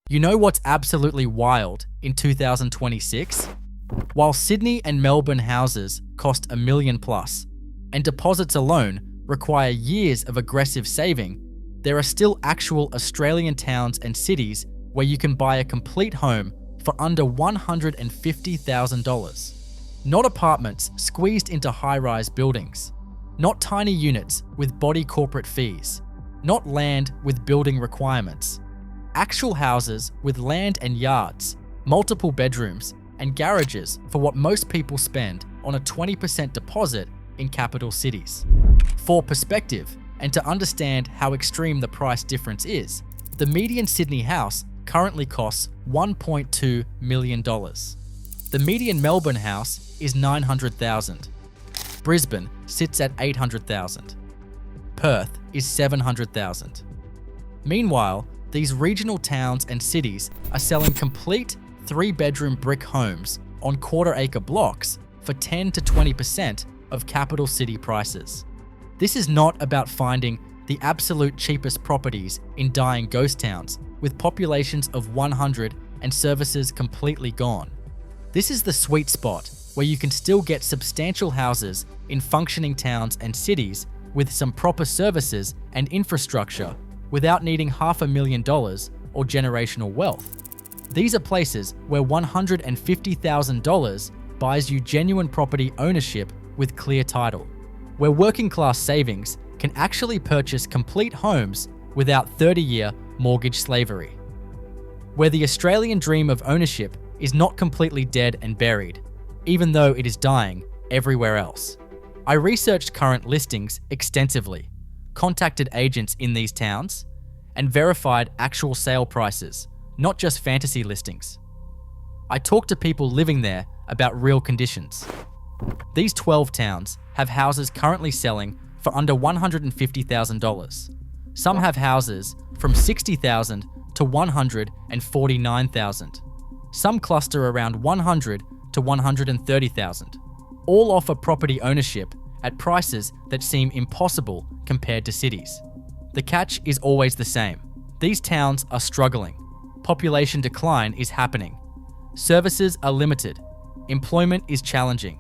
You know what's absolutely wild in 2026? While Sydney and Melbourne houses cost $1 million plus, and deposits alone require years of aggressive saving, there are still actual Australian towns and cities where you can buy a complete home for under $150,000. Not apartments squeezed into high-rise buildings, not tiny units with body corporate fees, not land with building requirements. Actual houses with land and yards, multiple bedrooms, and garages for what most people spend on a 20% deposit in capital cities. For perspective, and to understand how extreme the price difference is, the median Sydney house currently costs $1.2 million. The median Melbourne house is $900,000. Brisbane sits at $800,000. Perth is $700,000. Meanwhile, these regional towns and cities are selling complete 3-bedroom brick homes on quarter-acre blocks for 10 to 20% of capital city prices. This is not about finding the absolute cheapest properties in dying ghost towns with populations of 100 and services completely gone. This is the sweet spot where you can still get substantial houses in functioning towns and cities with some proper services and infrastructure without needing $500,000 or generational wealth. These are places where $150,000 buys you genuine property ownership with clear title, where working class savings can actually purchase complete homes without 30-year mortgage slavery, where the Australian dream of ownership is not completely dead and buried, even though it is dying everywhere else. I researched current listings extensively, contacted agents in these towns, and verified actual sale prices, not just fantasy listings. I talked to people living there about real conditions. These 12 towns have houses currently selling for under $150,000. Some have houses from $60,000 to $149,000. Some cluster around $100,000 to $130,000. All offer property ownership at prices that seem impossible compared to cities. The catch is always the same. These towns are struggling. Population decline is happening. Services are limited. Employment is challenging.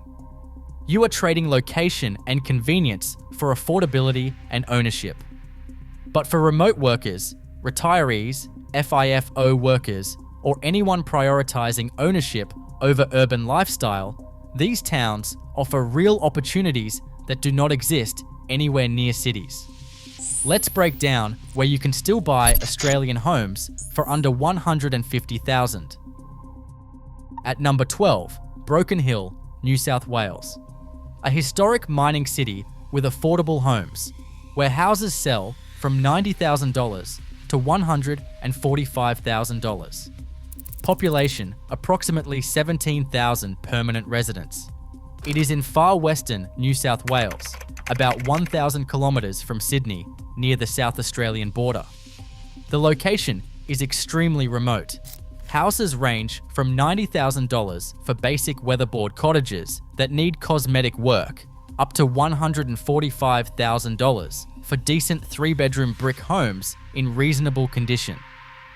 You are trading location and convenience for affordability and ownership. But for remote workers, retirees, FIFO workers, or anyone prioritizing ownership over urban lifestyle, these towns offer real opportunities that do not exist anywhere near cities. Let's break down where you can still buy Australian homes for under $150,000. At number 12, Broken Hill, New South Wales. A historic mining city with affordable homes, where houses sell from $90,000 to $145,000. Population approximately 17,000 permanent residents. It is in far western New South Wales, about 1,000 kilometres from Sydney, near the South Australian border. The location is extremely remote. Houses range from $90,000 for basic weatherboard cottages that need cosmetic work, up to $145,000 for decent 3-bedroom brick homes in reasonable condition.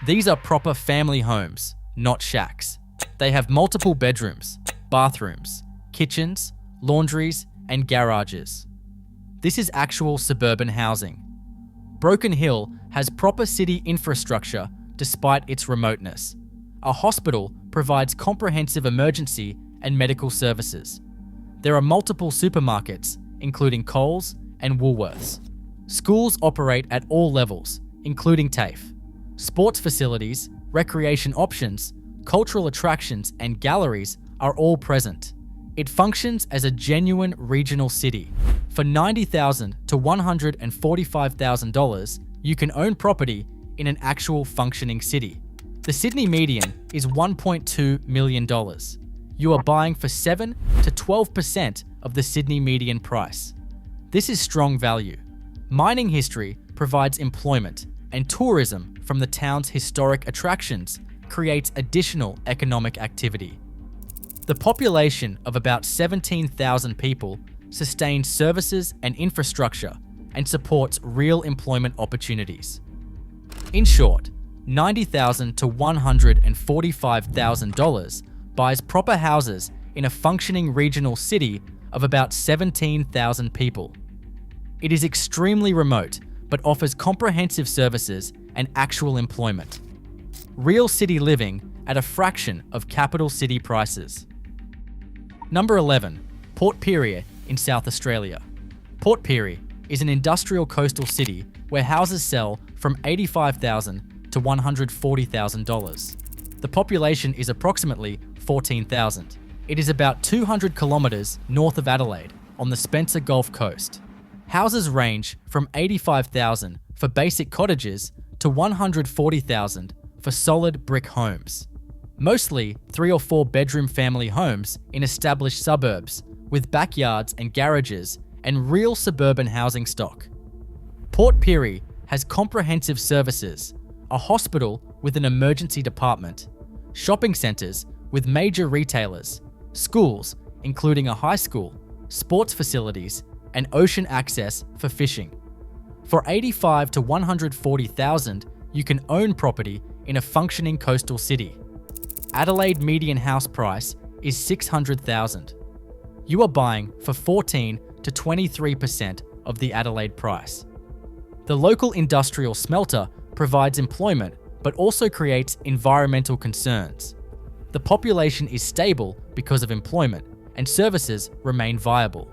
These are proper family homes, not shacks. They have multiple bedrooms, bathrooms, kitchens, laundries, and garages. This is actual suburban housing. Broken Hill has proper city infrastructure despite its remoteness. A hospital provides comprehensive emergency and medical services. There are multiple supermarkets, including Coles and Woolworths. Schools operate at all levels, including TAFE. Sports facilities, recreation options, cultural attractions, and galleries are all present. It functions as a genuine regional city. For $90,000 to $145,000, you can own property in an actual functioning city. The Sydney median is $1.2 million. You are buying for 7 to 12% of the Sydney median price. This is strong value. Mining history provides employment, and tourism from the town's historic attractions creates additional economic activity. The population of about 17,000 people sustains services and infrastructure and supports real employment opportunities. In short, $90,000 to $145,000 buys proper houses in a functioning regional city of about 17,000 people. It is extremely remote, but offers comprehensive services and actual employment. Real city living at a fraction of capital city prices. Number 11, Port Pirie in South Australia. Port Pirie is an industrial coastal city where houses sell from $85,000 to $140,000. The population is approximately 14,000. It is about 200 kilometres north of Adelaide on the Spencer Gulf Coast. Houses range from $85,000 for basic cottages to $140,000 for solid brick homes. Mostly 3 or 4 bedroom family homes in established suburbs with backyards and garages and real suburban housing stock. Port Pirie has comprehensive services, a hospital with an emergency department, shopping centres with major retailers, schools including a high school, sports facilities, and ocean access for fishing. For $85,000 to $140,000, you can own property in a functioning coastal city. Adelaide median house price is $600,000. You are buying for 14 to 23% of the Adelaide price. The local industrial smelter provides employment but also creates environmental concerns. The population is stable because of employment and services remain viable.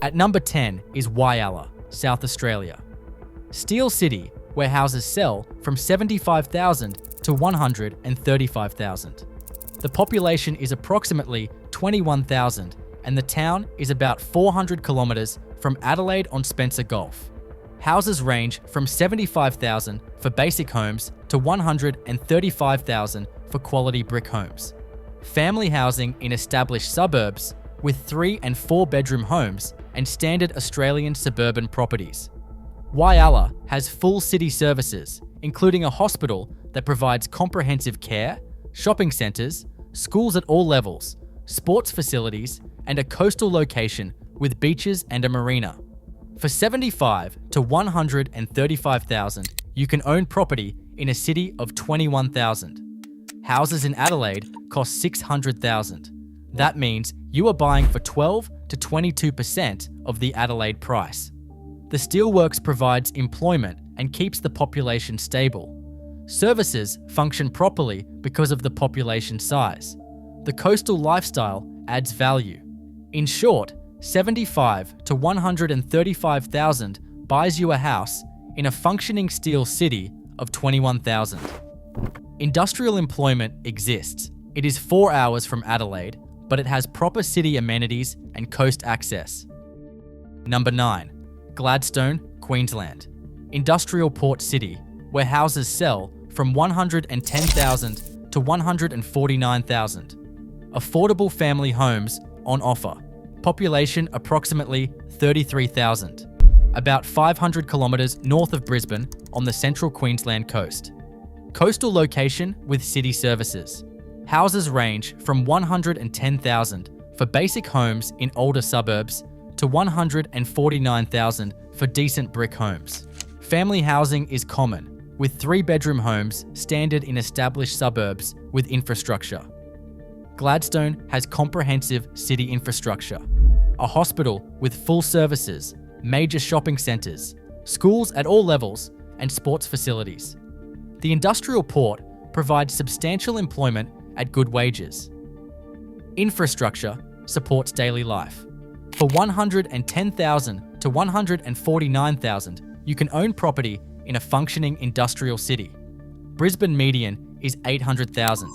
At number 10 is Whyalla, South Australia. Steel City, where houses sell from $75,000 to $135,000. The population is approximately 21,000 and the town is about 400 kilometres from Adelaide on Spencer Gulf. Houses range from $75,000 for basic homes to $135,000 for quality brick homes. Family housing in established suburbs with 3 and 4 bedroom homes and standard Australian suburban properties. Whyalla has full city services, including a hospital that provides comprehensive care, shopping centres, schools at all levels, sports facilities, and a coastal location with beaches and a marina. For $75,000 to $135,000, you can own property in a city of 21,000. Houses in Adelaide cost $600,000. That means you are buying for 12 to 22% of the Adelaide price. The steelworks provides employment and keeps the population stable. Services function properly because of the population size. The coastal lifestyle adds value. In short, $75,000 to $135,000 buys you a house in a functioning steel city of 21,000. Industrial employment exists. It is 4 hours from Adelaide, but it has proper city amenities and coast access. Number 9. Gladstone, Queensland. Industrial port city, where houses sell from $110,000 to $149,000. Affordable family homes on offer. Population approximately 33,000. About 500 kilometres north of Brisbane on the central Queensland coast. Coastal location with city services. Houses range from $110,000 for basic homes in older suburbs to $149,000 for decent brick homes. Family housing is common, with 3-bedroom homes standard in established suburbs with infrastructure. Gladstone has comprehensive city infrastructure, a hospital with full services, major shopping centres, schools at all levels, and sports facilities. The industrial port provides substantial employment at good wages. Infrastructure supports daily life. For $110,000 to $149,000, you can own property in a functioning industrial city. Brisbane median is $800,000.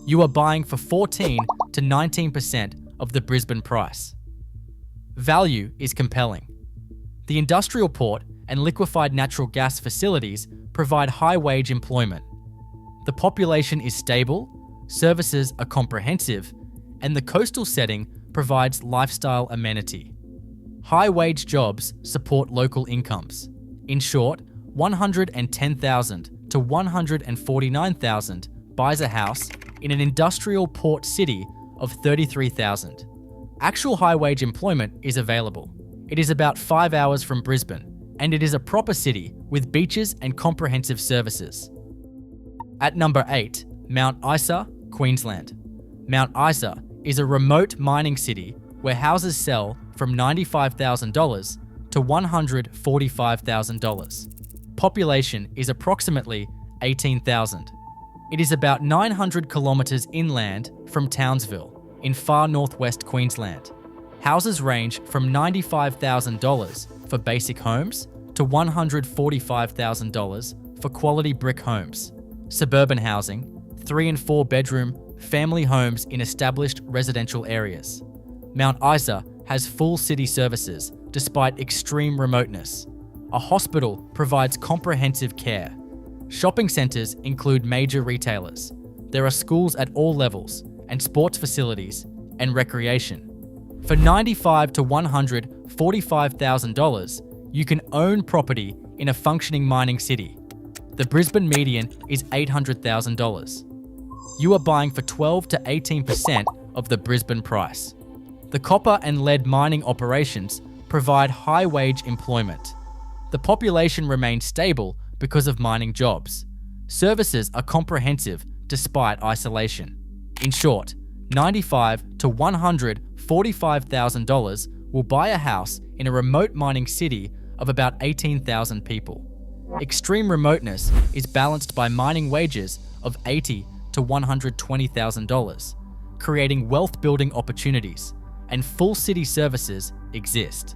You are buying for 14 to 19% of the Brisbane price. Value is compelling. The industrial port and liquefied natural gas facilities provide high-wage employment. The population is stable, services are comprehensive, and the coastal setting provides lifestyle amenity. High-wage jobs support local incomes. In short, $110,000 to $149,000 buys a house in an industrial port city of 33,000. Actual high-wage employment is available. It is about 5 hours from Brisbane, and it is a proper city with beaches and comprehensive services. At number 8, Mount Isa, Queensland. Mount Isa is a remote mining city where houses sell from $95,000 to $145,000. Population is approximately 18,000. It is about 900 kilometres inland from Townsville, in far northwest Queensland. Houses range from $95,000 for basic homes to $145,000 for quality brick homes. Suburban housing, 3 and 4 bedroom, family homes in established residential areas. Mount Isa has full city services despite extreme remoteness. A hospital provides comprehensive care. Shopping centres include major retailers. There are schools at all levels, and sports facilities and recreation. For $95,000 to $145,000, you can own property in a functioning mining city. The Brisbane median is $800,000. You are buying for 12 to 18% of the Brisbane price. The copper and lead mining operations provide high-wage employment. The population remains stable because of mining jobs. Services are comprehensive despite isolation. In short, $95,000 to $145,000 will buy a house in a remote mining city of about 18,000 people. Extreme remoteness is balanced by mining wages of $80,000 to $120,000, creating wealth-building opportunities, and full city services exist.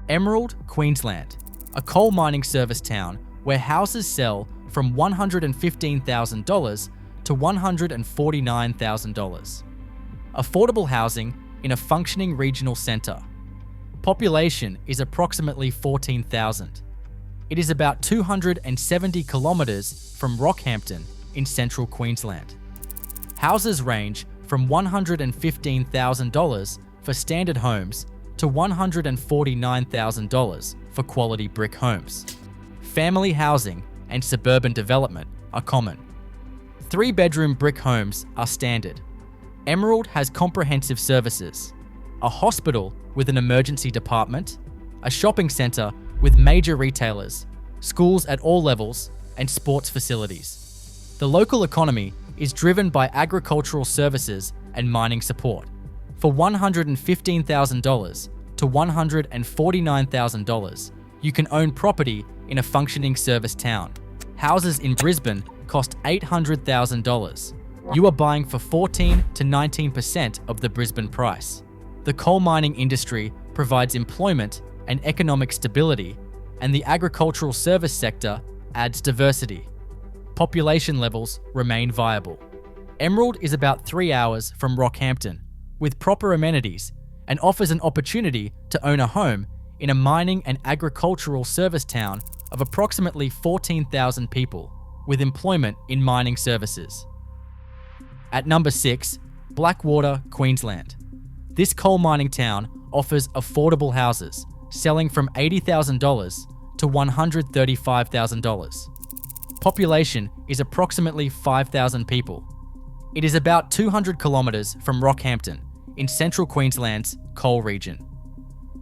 Emerald, Queensland, a coal mining service town where houses sell from $115,000 to $149,000. Affordable housing in a functioning regional centre. Population is approximately 14,000. It is about 270 kilometres from Rockhampton in central Queensland. Houses range from $115,000 for standard homes to $149,000 for quality brick homes. Family housing and suburban development are common. 3-bedroom brick homes are standard. Emerald has comprehensive services: a hospital with an emergency department, a shopping centre with major retailers, schools at all levels, and sports facilities. The local economy is driven by agricultural services and mining support. For $115,000 to $149,000, you can own property in a functioning service town. Houses in Brisbane cost $800,000. You are buying for 14 to 19% of the Brisbane price. The coal mining industry provides employment and economic stability, and the agricultural service sector adds diversity. Population levels remain viable. Emerald is about 3 hours from Rockhampton, with proper amenities, and offers an opportunity to own a home in a mining and agricultural service town of approximately 14,000 people, with employment in mining services. At number 6, Blackwater, Queensland. This coal mining town offers affordable houses, selling from $80,000 to $135,000. Population is approximately 5,000 people. It is about 200 kilometres from Rockhampton, in central Queensland's coal region.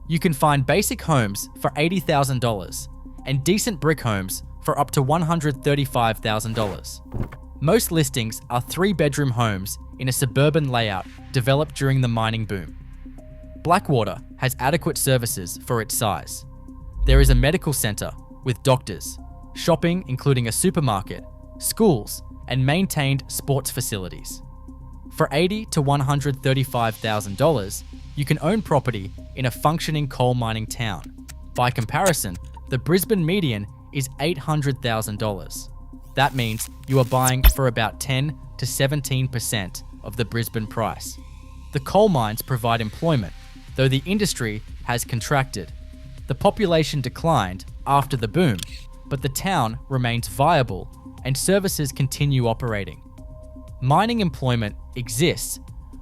You can find basic homes for $80,000 and decent brick homes for up to $135,000. Most listings are 3-bedroom homes in a suburban layout developed during the mining boom. Blackwater has adequate services for its size. There is a medical centre with doctors, shopping including a supermarket, schools, and maintained sports facilities. For $80,000 to $135,000, you can own property in a functioning coal mining town. By comparison, the Brisbane median is $800,000. That means you are buying for about 10 to 17% of the Brisbane price. The coal mines provide employment, though the industry has contracted. The population declined after the boom, but the town remains viable and services continue operating. Mining employment exists,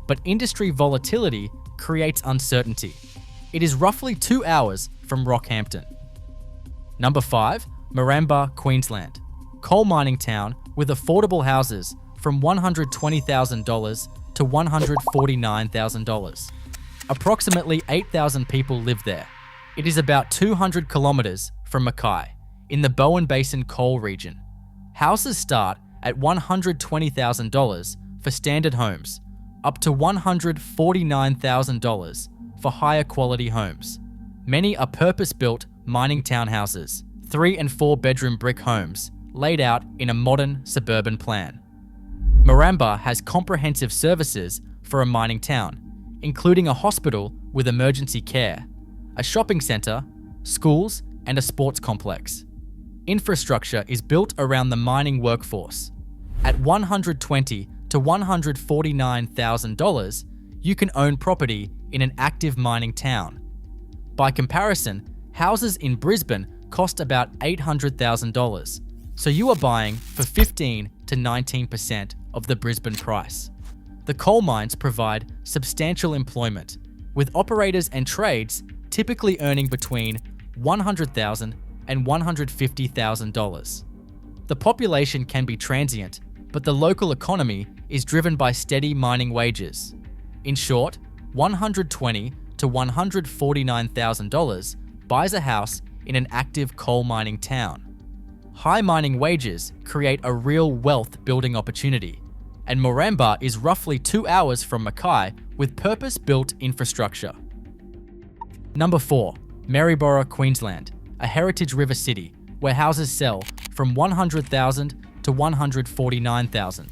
but industry volatility creates uncertainty. It is roughly 2 hours from Rockhampton. Number 5, Moranbah, Queensland. Coal mining town with affordable houses from $120,000 to $149,000. Approximately 8,000 people live there. It is about 200 kilometres from Mackay, in the Bowen Basin coal region. Houses start at $120,000 for standard homes, up to $149,000 for higher quality homes. Many are purpose-built mining townhouses, 3 and 4 bedroom brick homes, laid out in a modern suburban plan. Moranbah has comprehensive services for a mining town, including a hospital with emergency care, a shopping centre, schools, and a sports complex. Infrastructure is built around the mining workforce. At $120,000 to $149,000, you can own property in an active mining town. By comparison, houses in Brisbane cost about $800,000, so you are buying for 15 to 19% of the Brisbane price. The coal mines provide substantial employment, with operators and trades typically earning between $100,000 and $150,000. The population can be transient, but the local economy is driven by steady mining wages. In short, $120,000 to $149,000 buys a house in an active coal mining town. High mining wages create a real wealth building opportunity, and Moranbah is roughly 2 hours from Mackay with purpose-built infrastructure. Number 4, Maryborough, Queensland, a heritage river city where houses sell from $100,000 to $149,000.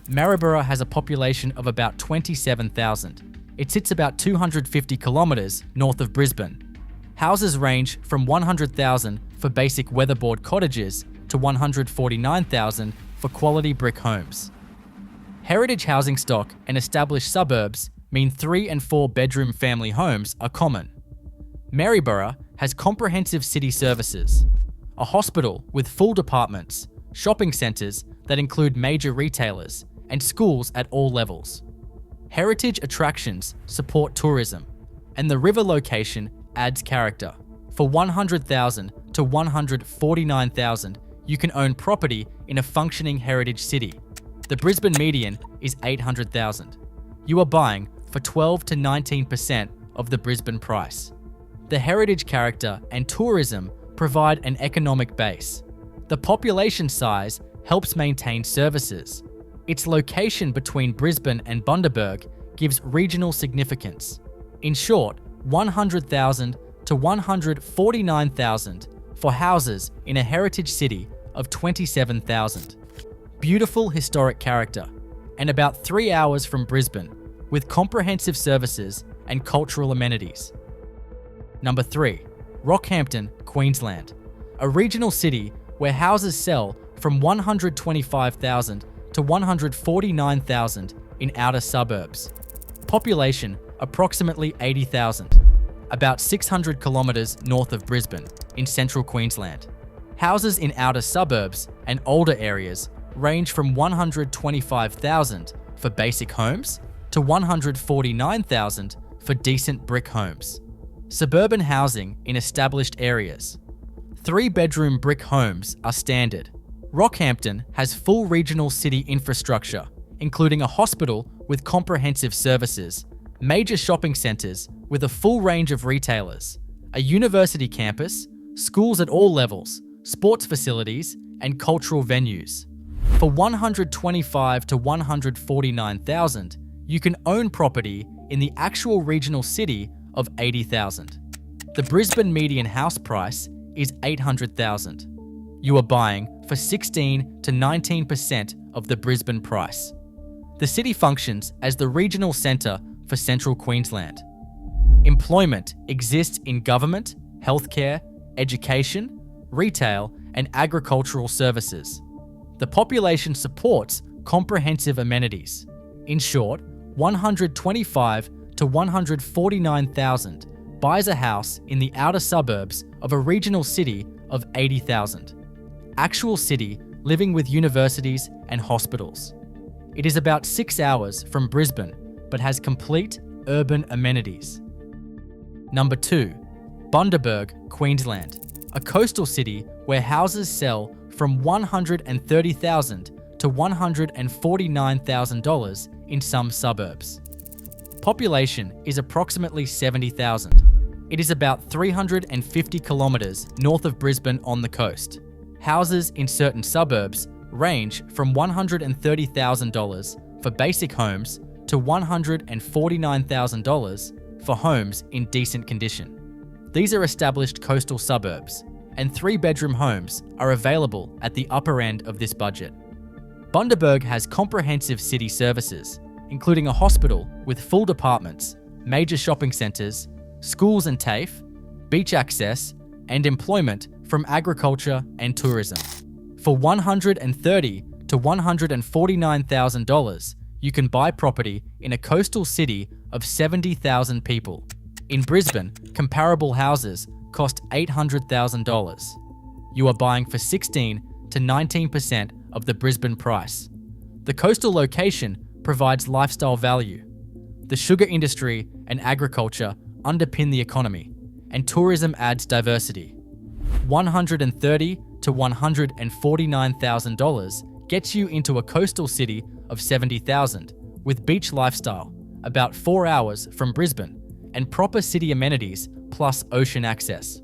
Maryborough has a population of about 27,000. It sits about 250 kilometres north of Brisbane. Houses range from $100,000 for basic weatherboard cottages to $149,000 for quality brick homes. Heritage housing stock and established suburbs mean 3 and 4 bedroom family homes are common. Maryborough has comprehensive city services, a hospital with full departments, shopping centres that include major retailers, and schools at all levels. Heritage attractions support tourism, and the river location adds character. For $100,000 to $149,000, you can own property in a functioning heritage city. The Brisbane median is $800,000. You are buying for 12 to 19% of the Brisbane price. The heritage character and tourism provide an economic base. The population size helps maintain services. Its location between Brisbane and Bundaberg gives regional significance. In short, $100,000 to $149,000 for houses in a heritage city of 27,000. Beautiful historic character, and about 3 hours from Brisbane, with comprehensive services and cultural amenities. Number 3, Rockhampton, Queensland, a regional city where houses sell from $125,000 to $149,000 in outer suburbs. Population approximately 80,000, about 600 kilometres north of Brisbane in central Queensland. Houses in outer suburbs and older areas range from $125,000 for basic homes to $149,000 for decent brick homes. Suburban housing in established areas. 3-bedroom brick homes are standard. Rockhampton has full regional city infrastructure, including a hospital with comprehensive services, major shopping centres with a full range of retailers, a university campus, schools at all levels, sports facilities, and cultural venues. For $125,000 to $149,000, you can own property in the actual regional city of $80,000. The Brisbane median house price is $800,000. You are buying for 16 to 19% of the Brisbane price. The city functions as the regional centre for central Queensland. Employment exists in government, healthcare, education, retail, and agricultural services. The population supports comprehensive amenities. In short, $125,000 to $149,000 buys a house in the outer suburbs of a regional city of 80,000. Actual city living with universities and hospitals. It is about 6 hours from Brisbane, but has complete urban amenities. Number 2, Bundaberg, Queensland, a coastal city where houses sell from $130,000 to $149,000 in some suburbs. Population is approximately 70,000. It is about 350 kilometres north of Brisbane on the coast. Houses in certain suburbs range from $130,000 for basic homes to $149,000 for homes in decent condition. These are established coastal suburbs, and 3-bedroom homes are available at the upper end of this budget. Bundaberg has comprehensive city services, including a hospital with full departments, major shopping centres, schools and TAFE, beach access, and employment from agriculture and tourism. For $130,000 to $149,000, you can buy property in a coastal city of 70,000 people. In Brisbane, comparable houses cost $800,000. You are buying for 16 to 19% of the Brisbane price. The coastal location provides lifestyle value. The sugar industry and agriculture underpin the economy, and tourism adds diversity. $130,000 to $149,000 gets you into a coastal city of 70,000 with beach lifestyle, about 4 hours from Brisbane, and proper city amenities plus ocean access.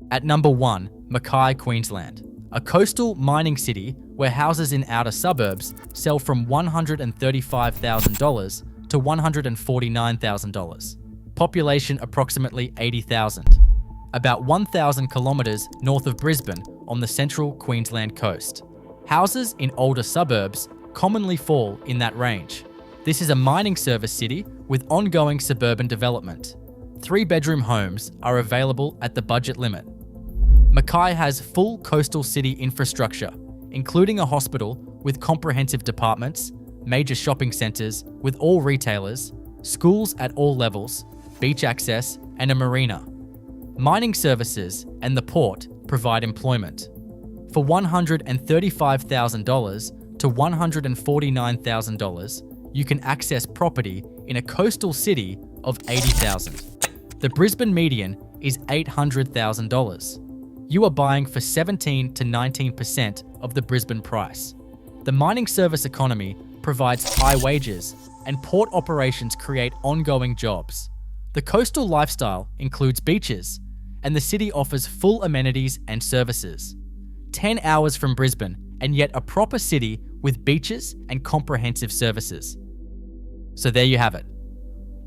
At number 1, Mackay, Queensland, a coastal mining city where houses in outer suburbs sell from $135,000 to $149,000. Population approximately 80,000. About 1,000 kilometres north of Brisbane on the central Queensland coast. Houses in older suburbs commonly fall in that range. This is a mining service city with ongoing suburban development. 3-bedroom homes are available at the budget limit. Mackay has full coastal city infrastructure, including a hospital with comprehensive departments, major shopping centres with all retailers, schools at all levels, beach access, and a marina. Mining services and the port provide employment. For $135,000 to $149,000, you can access property in a coastal city of 80,000. The Brisbane median is $800,000. You are buying for 17 to 19% of the Brisbane price. The mining service economy provides high wages, and port operations create ongoing jobs. The coastal lifestyle includes beaches, and the city offers full amenities and services. 10 hours from Brisbane, and yet a proper city with beaches and comprehensive services. So there you have it.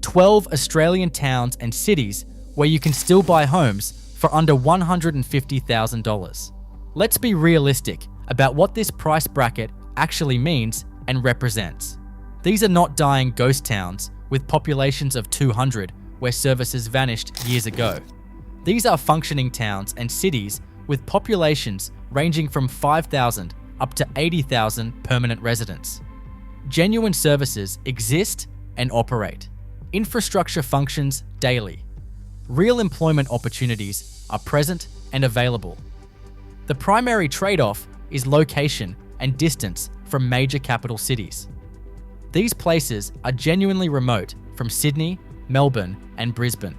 12 Australian towns and cities where you can still buy homes for under $150,000. Let's be realistic about what this price bracket actually means and represents. These are not dying ghost towns with populations of 200 where services vanished years ago. These are functioning towns and cities with populations ranging from 5,000 up to 80,000 permanent residents. Genuine services exist and operate. Infrastructure functions daily. Real employment opportunities are present and available. The primary trade-off is location and distance from major capital cities. These places are genuinely remote from Sydney, Melbourne, and Brisbane.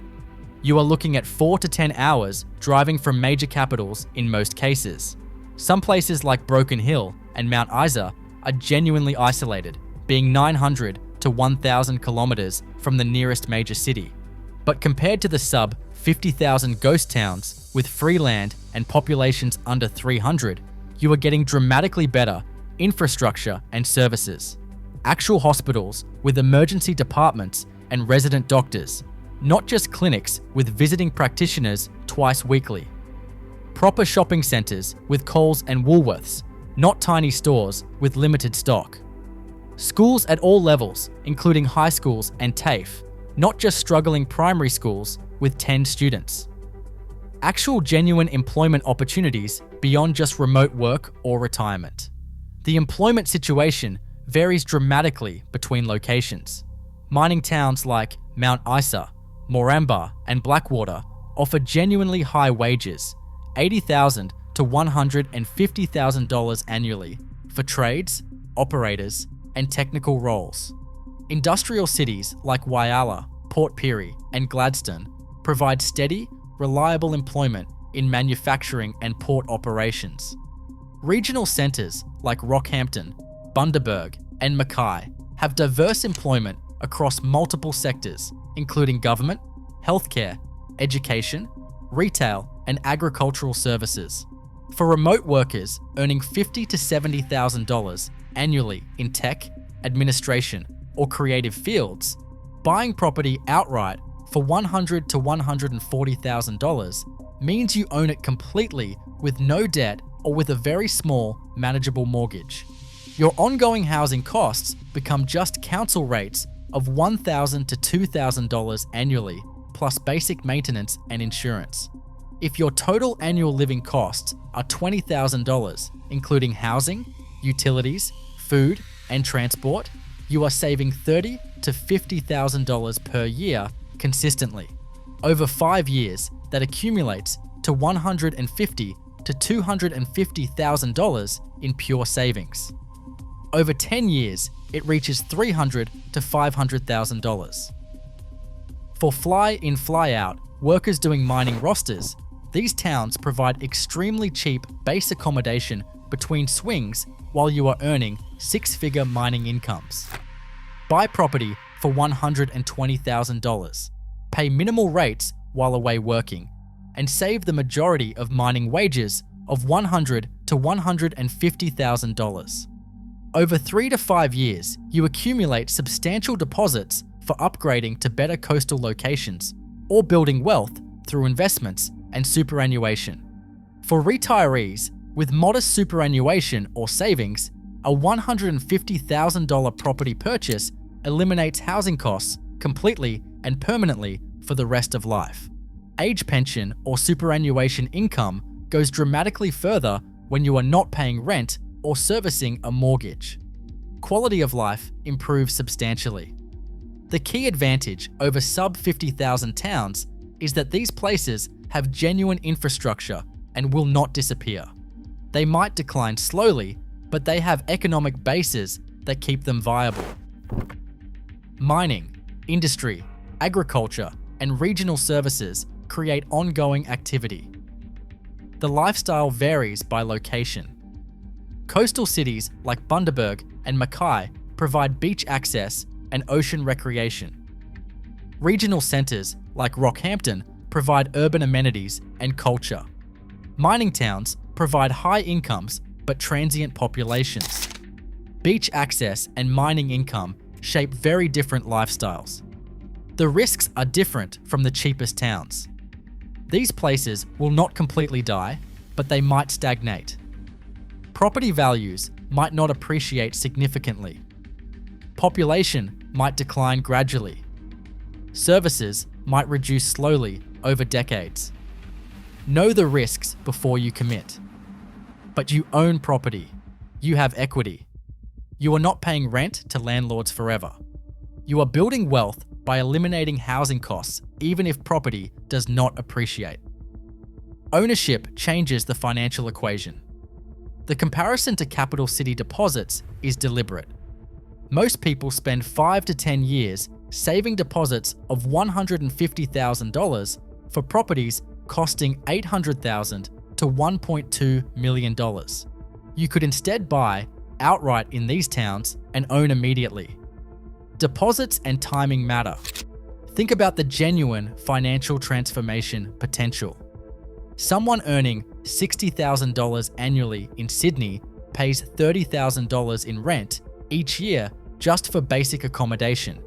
You are looking at 4 to 10 hours driving from major capitals in most cases. Some places like Broken Hill and Mount Isa are genuinely isolated, being 900 to 1,000 kilometres from the nearest major city. But compared to the sub 50,000 ghost towns with free land and populations under 300, you are getting dramatically better infrastructure and services. Actual hospitals with emergency departments and resident doctors, not just clinics with visiting practitioners twice weekly. Proper shopping centres with Coles and Woolworths, not tiny stores with limited stock. Schools at all levels, including high schools and TAFE, not just struggling primary schools with 10 students. Actual genuine employment opportunities beyond just remote work or retirement. The employment situation varies dramatically between locations. Mining towns like Mount Isa, Moranbah, and Blackwater offer genuinely high wages, $80,000 to $150,000 annually, for trades, operators, and technical roles. Industrial cities like Whyalla, Port Pirie, and Gladstone provide steady, reliable employment in manufacturing and port operations. Regional centres like Rockhampton, Bundaberg, and Mackay have diverse employment across multiple sectors, including government, healthcare, education, retail, and agricultural services. For remote workers earning $50,000 to $70,000 annually in tech, administration, or creative fields, buying property outright for $100,000 to $140,000 means you own it completely with no debt or with a very small, manageable mortgage. Your ongoing housing costs become just council rates of $1,000 to $2,000 annually, plus basic maintenance and insurance. If your total annual living costs are $20,000, including housing, utilities, food, and transport, you are saving $30,000 to $50,000 per year consistently. Over 5 years, that accumulates to $150,000 to $250,000 in pure savings. Over 10 years, it reaches $300,000 to $500,000. For fly-in, fly-out workers doing mining rosters, these towns provide extremely cheap base accommodation between swings while you are earning six-figure mining incomes. Buy property for $120,000, pay minimal rates while away working, and save the majority of mining wages of $100,000 to $150,000. Over 3 to 5 years, you accumulate substantial deposits for upgrading to better coastal locations or building wealth through investments and superannuation. For retirees, with modest superannuation or savings, a $150,000 property purchase eliminates housing costs completely and permanently for the rest of life. Age pension or superannuation income goes dramatically further when you are not paying rent or servicing a mortgage. Quality of life improves substantially. The key advantage over sub-50,000 towns is that these places have genuine infrastructure and will not disappear. They might decline slowly, but they have economic bases that keep them viable. Mining, industry, agriculture, and regional services create ongoing activity. The lifestyle varies by location. Coastal cities like Bundaberg and Mackay provide beach access and ocean recreation. Regional centres like Rockhampton provide urban amenities and culture. Mining towns provide high incomes but transient populations. Beach access and mining income shape very different lifestyles. The risks are different from the cheapest towns. These places will not completely die, but they might stagnate. Property values might not appreciate significantly. Population might decline gradually. Services might reduce slowly over decades. Know the risks before you commit. But you own property. You have equity. You are not paying rent to landlords forever. You are building wealth by eliminating housing costs, even if property does not appreciate. Ownership changes the financial equation. The comparison to capital city deposits is deliberate. Most people spend 5 to 10 years saving deposits of $150,000 for properties costing $800,000 to $1.2 million. You could instead buy outright in these towns and own immediately. Deposits and timing matter. Think about the genuine financial transformation potential. Someone earning $60,000 annually in Sydney pays $30,000 in rent each year just for basic accommodation,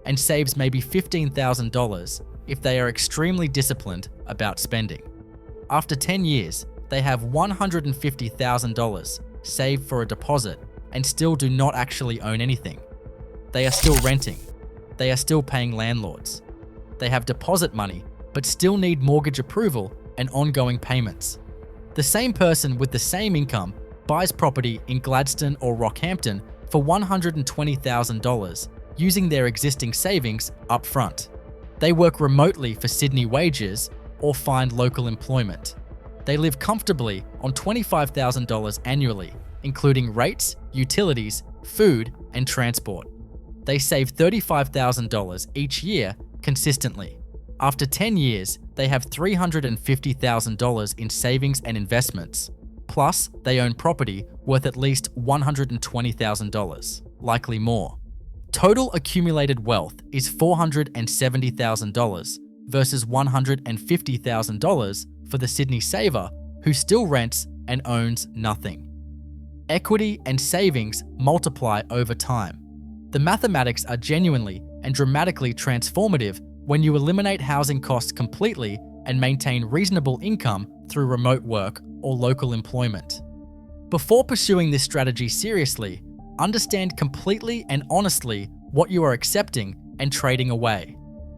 and saves maybe $15,000 if they are extremely disciplined about spending. After 10 years, they have $150,000 saved for a deposit and still do not actually own anything. They are still renting. They are still paying landlords. They have deposit money, but still need mortgage approval and ongoing payments. The same person with the same income buys property in Gladstone or Rockhampton for $120,000 using their existing savings up front. They work remotely for Sydney wages or find local employment. They live comfortably on $25,000 annually, including rates, utilities, food, and transport. They save $35,000 each year consistently. After 10 years, they have $350,000 in savings and investments. Plus, they own property worth at least $120,000, likely more. Total accumulated wealth is $470,000, versus $150,000 for the Sydney saver who still rents and owns nothing. Equity and savings multiply over time. The mathematics are genuinely and dramatically transformative when you eliminate housing costs completely and maintain reasonable income through remote work or local employment. Before pursuing this strategy seriously, understand completely and honestly what you are accepting and trading away.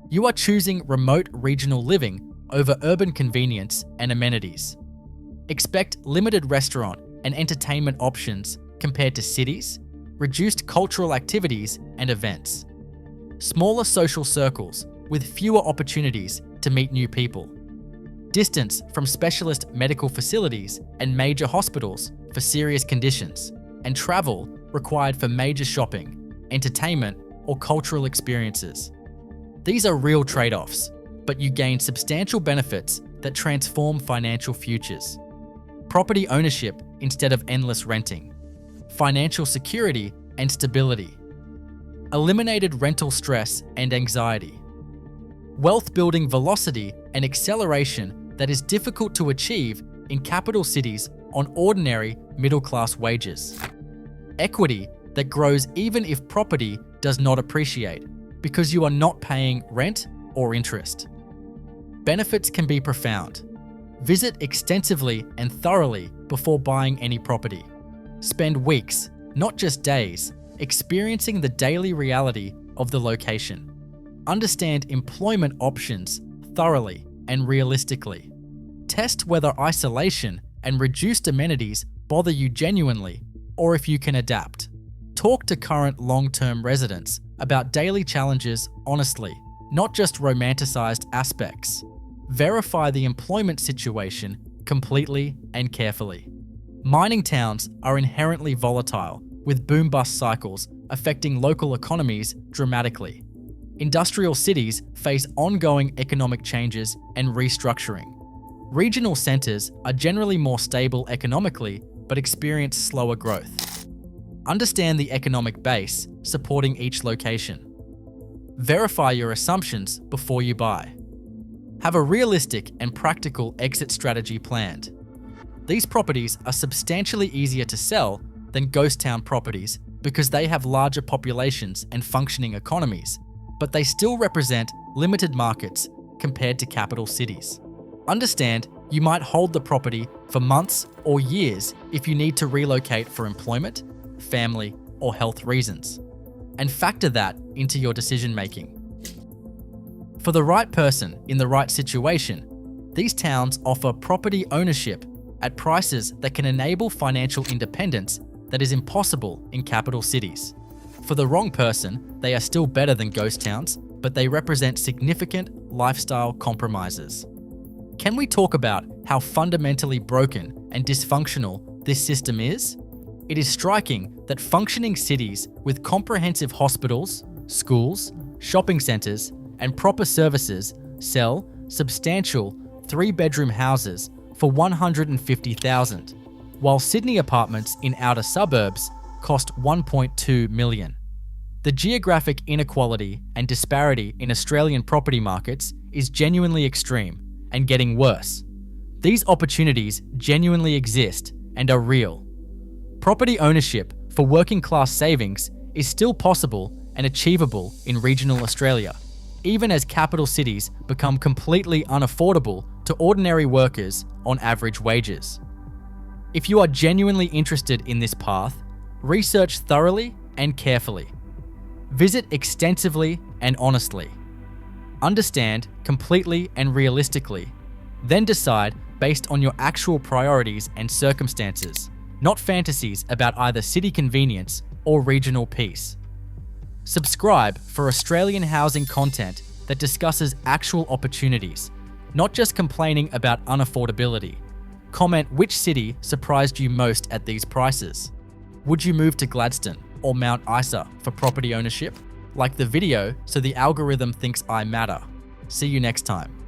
You are choosing remote regional living over urban convenience and amenities. Expect limited restaurant and entertainment options compared to cities, reduced cultural activities and events, smaller social circles with fewer opportunities to meet new people, distance from specialist medical facilities and major hospitals for serious conditions, and travel required for major shopping, entertainment, or cultural experiences. These are real trade-offs, but you gain substantial benefits that transform financial futures. Property ownership instead of endless renting, financial security and stability, eliminated rental stress and anxiety, wealth-building velocity and acceleration that is difficult to achieve in capital cities on ordinary middle-class wages, equity that grows even if property does not appreciate because you are not paying rent or interest. Benefits can be profound. Visit extensively and thoroughly before buying any property. Spend weeks, not just days, experiencing the daily reality of the location. Understand employment options thoroughly and realistically. Test whether isolation and reduced amenities bother you genuinely, or if you can adapt. Talk to current long-term residents about daily challenges honestly, not just romanticized aspects. Verify the employment situation completely and carefully. Mining towns are inherently volatile, with boom-bust cycles affecting local economies dramatically. Industrial cities face ongoing economic changes and restructuring. Regional centres are generally more stable economically, but experience slower growth. Understand the economic base supporting each location. Verify your assumptions before you buy. Have a realistic and practical exit strategy planned. These properties are substantially easier to sell than ghost town properties because they have larger populations and functioning economies, but they still represent limited markets compared to capital cities. Understand you might hold the property for months or years if you need to relocate for employment, family, or health reasons, and factor that into your decision making. For the right person in the right situation, these towns offer property ownership at prices that can enable financial independence that is impossible in capital cities. For the wrong person, they are still better than ghost towns, but they represent significant lifestyle compromises. Can we talk about how fundamentally broken and dysfunctional this system is? It is striking that functioning cities with comprehensive hospitals, schools, shopping centres, and proper services sell substantial 3-bedroom houses for $150,000, while Sydney apartments in outer suburbs cost $1.2 million. The geographic inequality and disparity in Australian property markets is genuinely extreme and getting worse. These opportunities genuinely exist and are real. Property ownership for working class savings is still possible and achievable in regional Australia, even as capital cities become completely unaffordable to ordinary workers on average wages. If you are genuinely interested in this path, research thoroughly and carefully. Visit extensively and honestly. Understand completely and realistically. Then decide based on your actual priorities and circumstances, not fantasies about either city convenience or regional peace. Subscribe for Australian housing content that discusses actual opportunities, not just complaining about unaffordability. Comment which city surprised you most at these prices. Would you move to Gladstone or Mount Isa for property ownership? Like the video so the algorithm thinks I matter. See you next time.